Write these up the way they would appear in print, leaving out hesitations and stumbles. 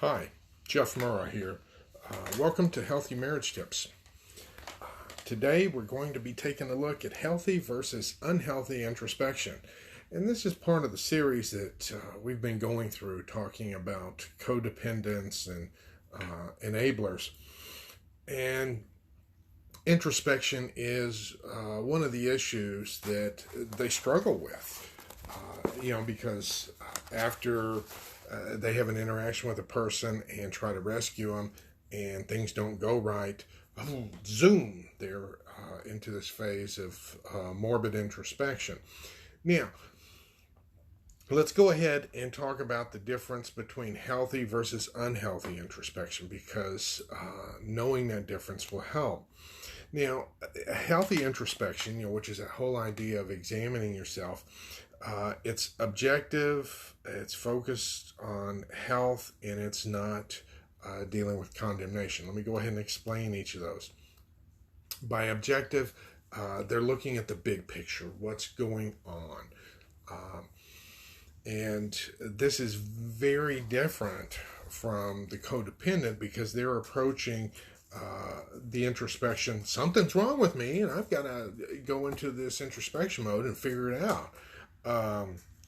Hi, Jeff Murrah here. Welcome to Healthy Marriage Tips. Today we're going to be taking a look at healthy versus unhealthy introspection. And this is part of the series that we've been going through talking about codependence and enablers. And introspection is one of the issues that they struggle with, because after they have an interaction with a person and try to rescue them and things don't go right, zoom, they're into this phase of morbid introspection. Now, let's go ahead and talk about the difference between healthy versus unhealthy introspection, because knowing that difference will help. Now, healthy introspection, which is that whole idea of examining yourself, it's objective, it's focused on health, and it's not dealing with condemnation. Let me go ahead and explain each of those. By objective, they're looking at the big picture, what's going on. And this is very different from the codependent, because they're approaching the introspection, something's wrong with me, and I've got to go into this introspection mode and figure it out.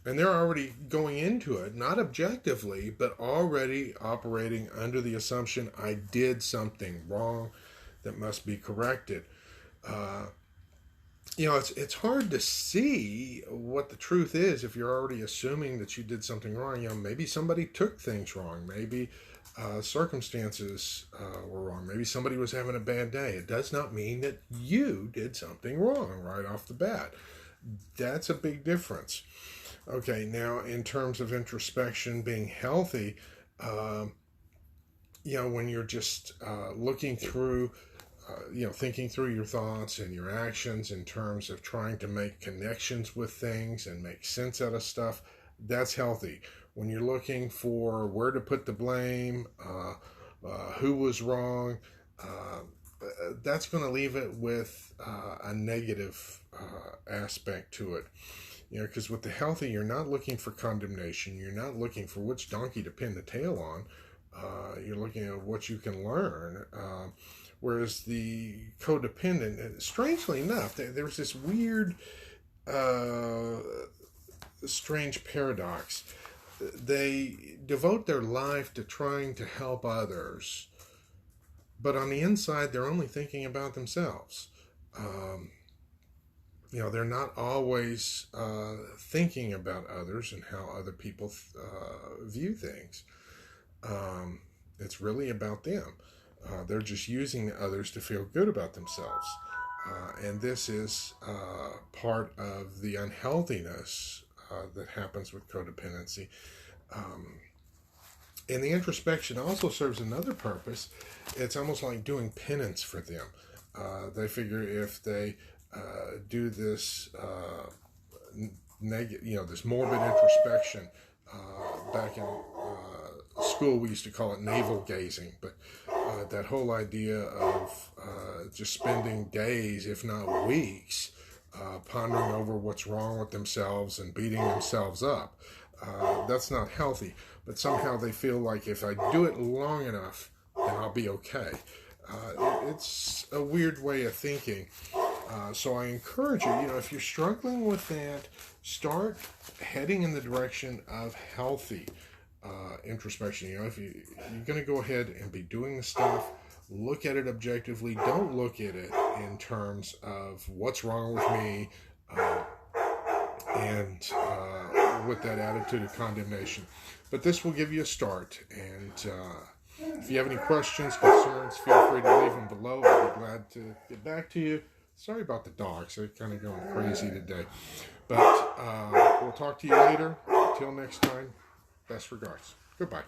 And they're already going into it, not objectively, but already operating under the assumption I did something wrong that must be corrected. It's hard to see what the truth is if you're already assuming that you did something wrong. Maybe somebody took things wrong. Maybe circumstances were wrong. Maybe somebody was having a bad day. It does not mean that you did something wrong right off the bat. That's a big difference. Okay, now in terms of introspection being healthy, when you're just looking through, thinking through your thoughts and your actions in terms of trying to make connections with things and make sense out of stuff, that's healthy. When you're looking for where to put the blame, who was wrong, that's going to leave it with a negative aspect to it. Because with the healthy, you're not looking for condemnation. You're not looking for which donkey to pin the tail on. You're looking at what you can learn. Whereas the codependent, strangely enough, there's this weird, strange paradox. They devote their life to trying to help others, but on the inside, they're only thinking about themselves. They're not always thinking about others and how other people view things. It's really about them. They're just using others to feel good about themselves. And this is part of the unhealthiness that happens with codependency. And the introspection also serves another purpose. It's almost like doing penance for them. They figure if they do this this morbid introspection, back in school we used to call it navel gazing, but that whole idea of just spending days, if not weeks, pondering over what's wrong with themselves and beating themselves up. That's not healthy, but somehow they feel like if I do it long enough, then I'll be okay. It's a weird way of thinking. So I encourage you, if you're struggling with that, start heading in the direction of healthy introspection. If you're going to go ahead and be doing the stuff, look at it objectively. Don't look at it in terms of what's wrong with me and with that attitude of condemnation. But this will give you a start. And if you have any questions, concerns, feel free to leave them below. I'll be glad to get back to you. Sorry about the dogs. They're kind of going crazy today. But we'll talk to you later. Until next time, best regards. Goodbye.